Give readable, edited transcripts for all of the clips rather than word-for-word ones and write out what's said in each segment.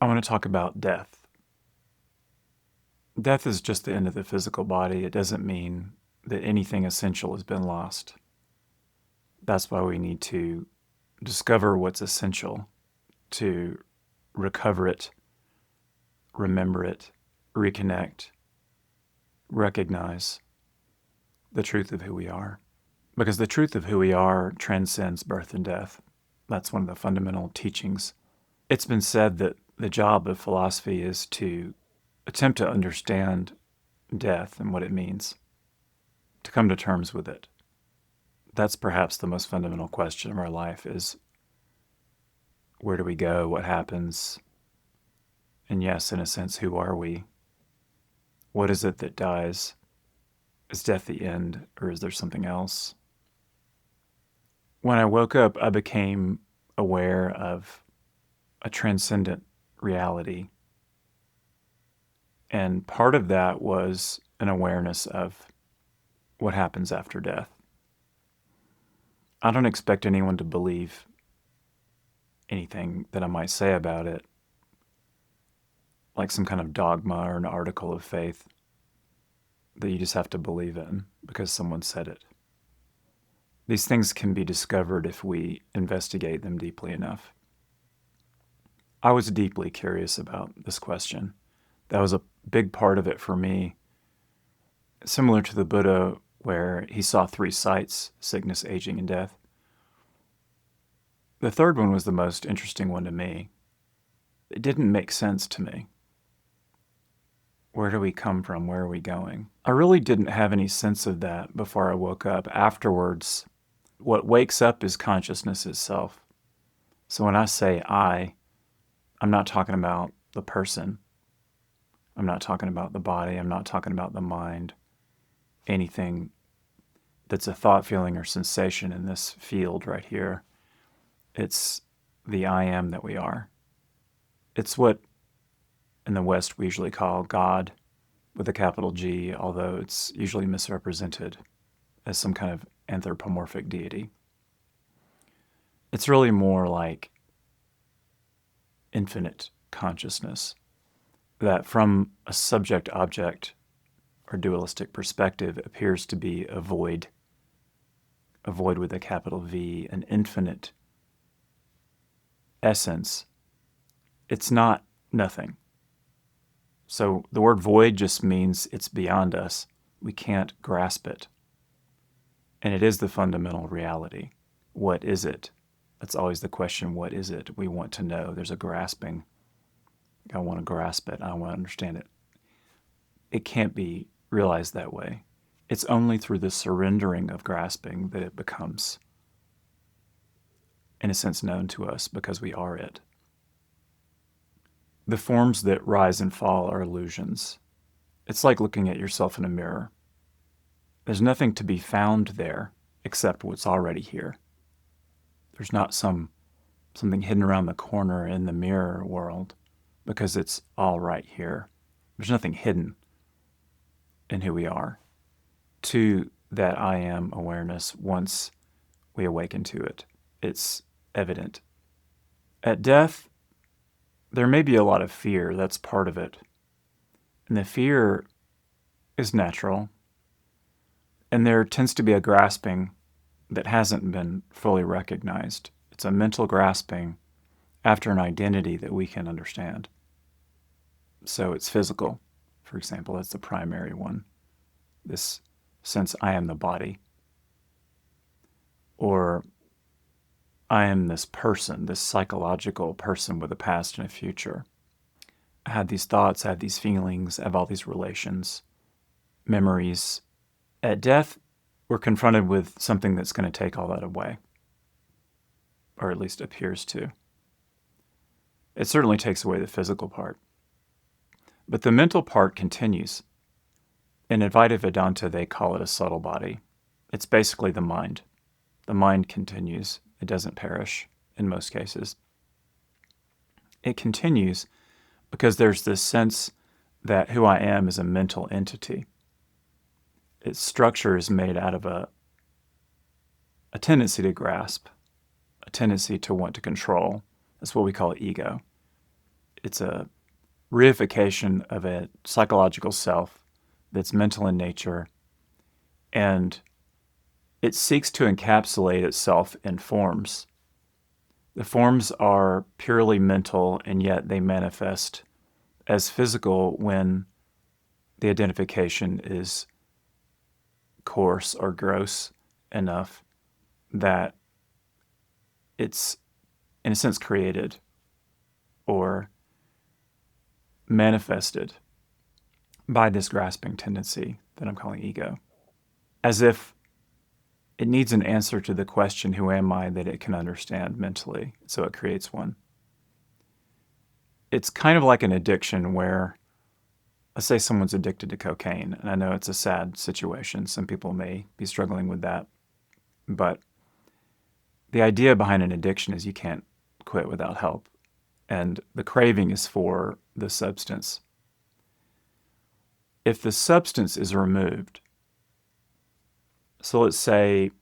I want to talk about death. Death is just the end of the physical body. It doesn't mean that anything essential has been lost. That's why we need to discover what's essential, to recover it, remember it, reconnect, recognize the truth of who we are. Because the truth of who we are transcends birth and death. That's one of the fundamental teachings. It's been said that the job of philosophy is to attempt to understand death and what it means, to come to terms with it. That's perhaps the most fundamental question of our life is, where do we go? What happens? And yes, in a sense, who are we? What is it that dies? Is death the end, or is there something else? When I woke up, I became aware of a transcendent reality. And part of that was an awareness of what happens after death. I don't expect anyone to believe anything that I might say about it, like some kind of dogma or an article of faith that you just have to believe in because someone said it. These things can be discovered if we investigate them deeply enough. I was deeply curious about this question. That was a big part of it for me. Similar to the Buddha, where he saw three sights: sickness, aging, and death. The third one was the most interesting one to me. It didn't make sense to me. Where do we come from? Where are we going? I really didn't have any sense of that before I woke up. Afterwards, what wakes up is consciousness itself. So when I say I'm not talking about the person. I'm not talking about the body. I'm not talking about the mind. Anything that's a thought, feeling, or sensation in this field right here. It's the I am that we are. It's what in the West we usually call God with a capital G, although it's usually misrepresented as some kind of anthropomorphic deity. It's really more like infinite consciousness that from a subject-object or dualistic perspective appears to be a void with a capital V, an infinite essence. It's not nothing. So the word void just means it's beyond us. We can't grasp it. And it is the fundamental reality. What is it? That's always the question, what is it? We want to know. There's a grasping. I want to grasp it. I want to understand it. It can't be realized that way. It's only through the surrendering of grasping that it becomes, in a sense, known to us because we are it. The forms that rise and fall are illusions. It's like looking at yourself in a mirror. There's nothing to be found there except what's already here. There's not something hidden around the corner in the mirror world because it's all right here. There's nothing hidden in who we are. To that I am awareness, once we awaken to it, it's evident. At death, there may be a lot of fear. That's part of it. And the fear is natural. And there tends to be a grasping that hasn't been fully recognized. It's a mental grasping after an identity that we can understand. So it's physical, for example. That's the primary one. This sense, I am the body. Or I am this person, this psychological person with a past and a future. I had these thoughts, I had these feelings, I have all these relations, memories. At death, we're confronted with something that's going to take all that away, or at least appears to. It certainly takes away the physical part. But the mental part continues. In Advaita Vedanta, they call it a subtle body. It's basically the mind. The mind continues. It doesn't perish in most cases. It continues because there's this sense that who I am is a mental entity. Its structure is made out of a tendency to grasp, a tendency to want to control. That's what we call ego. It's a reification of a psychological self that's mental in nature, and it seeks to encapsulate itself in forms. The forms are purely mental, and yet they manifest as physical when the identification is coarse or gross enough that it's, in a sense, created or manifested by this grasping tendency that I'm calling ego, as if it needs an answer to the question, who am I, that it can understand mentally, so it creates one. It's kind of like an addiction where, let's say someone's addicted to cocaine, and I know it's a sad situation. Some people may be struggling with that, but the idea behind an addiction is you can't quit without help, and the craving is for the substance. If the substance is removed, so let's say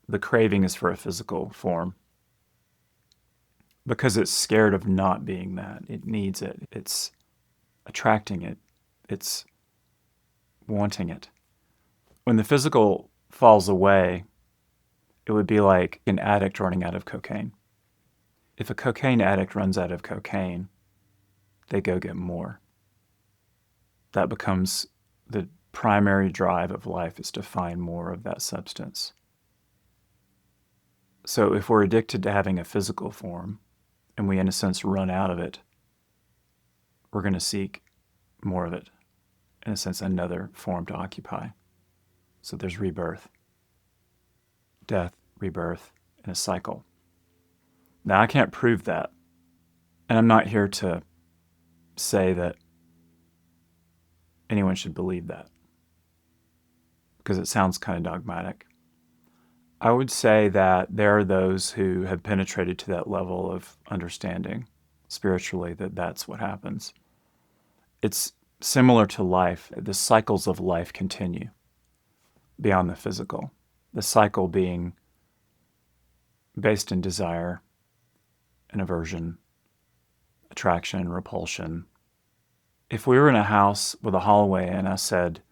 the craving is for a physical form, because it's scared of not being that. It needs it. It's attracting it. It's wanting it. When the physical falls away, it would be like an addict running out of cocaine. If a cocaine addict runs out of cocaine, they go get more. That becomes the primary drive of life, is to find more of that substance. So if we're addicted to having a physical form, and we in a sense run out of it, we're going to seek more of it, in a sense, another form to occupy. So there's rebirth, death, rebirth, and a cycle. Now, I can't prove that, and I'm not here to say that anyone should believe that, because it sounds kind of dogmatic. I would say that there are those who have penetrated to that level of understanding spiritually that that's what happens. It's similar to life. The cycles of life continue beyond the physical. The cycle being based in desire and aversion, attraction and repulsion. If we were in a house with a hallway and I said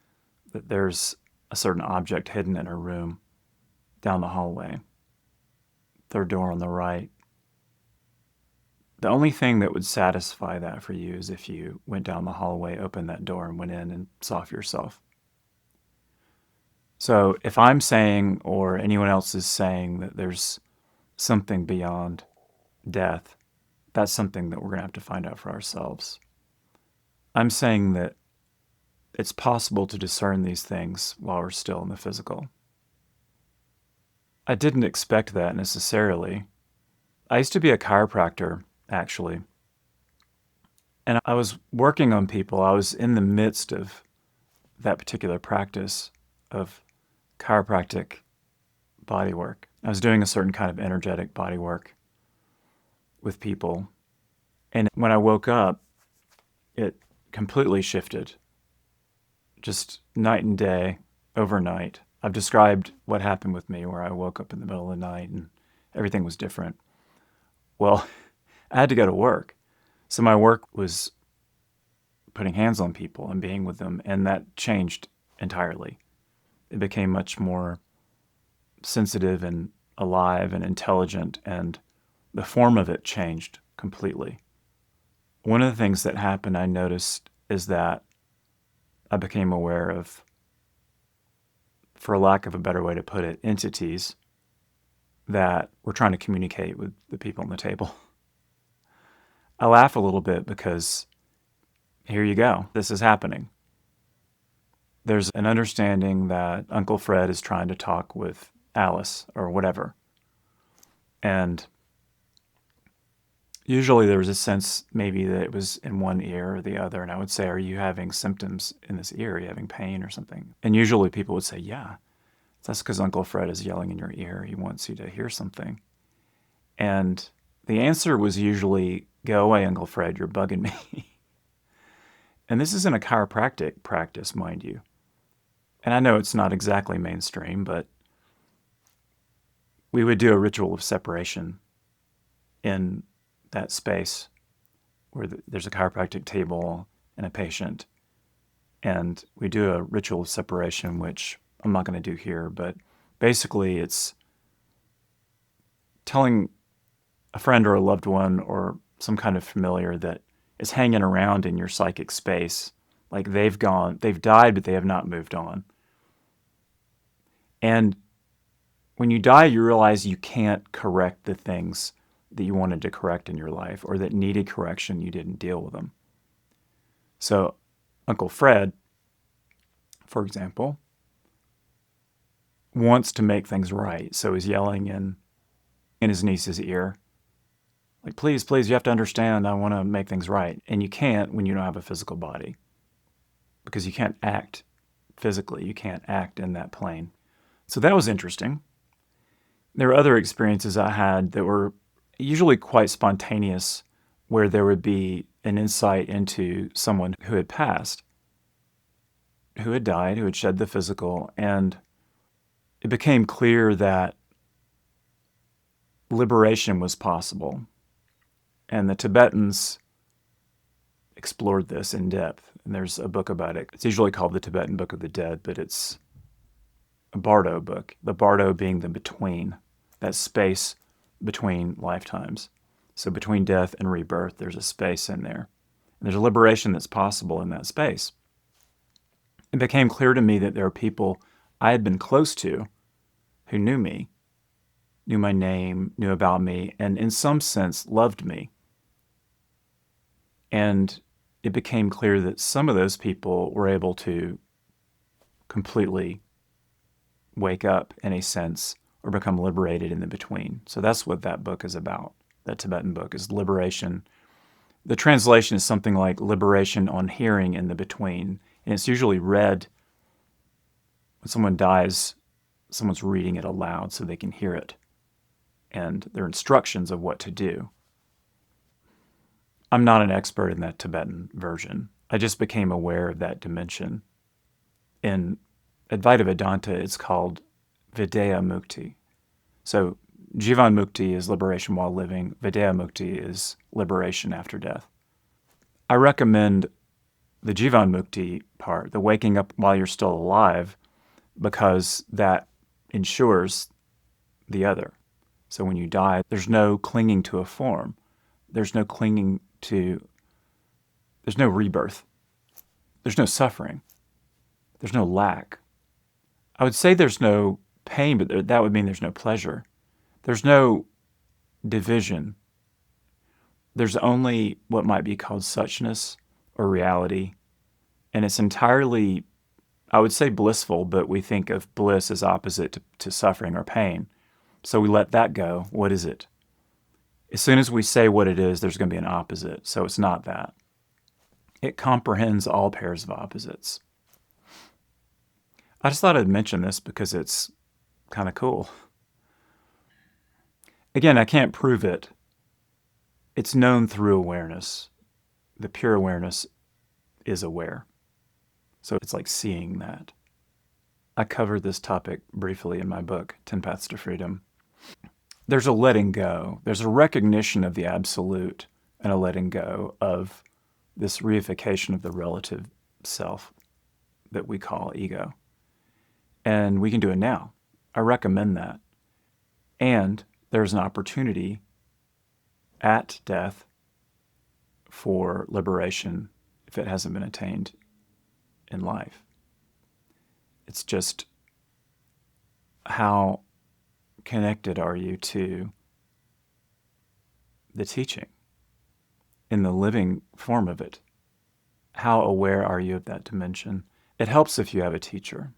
that there's a certain object hidden in a room down the hallway, third door on the right, the only thing that would satisfy that for you is if you went down the hallway, opened that door, and went in and saw for yourself. So if I'm saying, or anyone else is saying, that there's something beyond death, that's something that we're going to have to find out for ourselves. I'm saying that it's possible to discern these things while we're still in the physical. I didn't expect that necessarily. I used to be a chiropractor, actually. And I was working on people. I was in the midst of that particular practice of chiropractic body work. I was doing a certain kind of energetic body work with people. And when I woke up, it completely shifted. Just night and day, overnight. I've described what happened with me, where I woke up in the middle of the night and everything was different. Well, I had to go to work. So my work was putting hands on people and being with them, and that changed entirely. It became much more sensitive and alive and intelligent, and the form of it changed completely. One of the things that happened, I noticed, is that I became aware of, for lack of a better way to put it, entities that were trying to communicate with the people on the table. I laugh a little bit because here you go. This is happening. There's an understanding that Uncle Fred is trying to talk with Alice or whatever. And usually there was a sense maybe that it was in one ear or the other. And I would say, are you having symptoms in this ear? Are you having pain or something? And usually people would say, yeah, that's because Uncle Fred is yelling in your ear. He wants you to hear something. And the answer was usually, go away, Uncle Fred, you're bugging me. And this is in a chiropractic practice, mind you. And I know it's not exactly mainstream, but we would do a ritual of separation in that space. where there's a chiropractic table and a patient, and we do a ritual of separation, which I'm not going to do here, but basically it's telling a friend or a loved one or some kind of familiar that is hanging around in your psychic space, like they've died, but they have not moved on. And when you die, you realize you can't correct the things that you wanted to correct in your life or that needed correction, you didn't deal with them. So Uncle Fred, for example, wants to make things right. So he's yelling in his niece's ear, like, please, please, you have to understand, I want to make things right. And you can't when you don't have a physical body, because you can't act physically. You can't act in that plane. So that was interesting. There were other experiences I had that were usually quite spontaneous, where there would be an insight into someone who had passed, who had died, who had shed the physical, and it became clear that liberation was possible. And the Tibetans explored this in depth, and there's a book about it. It's usually called the Tibetan Book of the Dead, but it's a Bardo book, the Bardo being the between, that space between lifetimes. So between death and rebirth, there's a space in there. And there's a liberation that's possible in that space. It became clear to me that there are people I had been close to who knew me, knew my name, knew about me, and in some sense loved me. And it became clear that some of those people were able to completely wake up, in a sense, or become liberated in the between. So that's what that book is about. That Tibetan book is liberation. The translation is something like liberation on hearing in the between. And it's usually read when someone dies, someone's reading it aloud so they can hear it. And there are instructions of what to do. I'm not an expert in that Tibetan version. I just became aware of that dimension. In Advaita Vedanta, it's called Vidyamukti. So Jivanmukti is liberation while living. Vidyamukti is liberation after death. I recommend the Jivanmukti part, the waking up while you're still alive, because that ensures the other. So when you die, there's no clinging to a form. There's no there's no rebirth. There's no suffering. There's no lack. I would say there's no pain, but that would mean there's no pleasure. There's no division. There's only what might be called suchness or reality. And it's entirely, I would say, blissful, but we think of bliss as opposite to suffering or pain. So we let that go. What is it? As soon as we say what it is, there's going to be an opposite. So it's not that. It comprehends all pairs of opposites. I just thought I'd mention this because it's kind of cool. Again, I can't prove it. It's known through awareness. The pure awareness is aware. So it's like seeing that. I covered this topic briefly in my book, 10 Paths to Freedom. There's a letting go. There's a recognition of the absolute and a letting go of this reification of the relative self that we call ego. And we can do it now. I recommend that. And there's an opportunity at death for liberation if it hasn't been attained in life. It's just how connected are you to the teaching in the living form of it? How aware are you of that dimension? It helps if you have a teacher.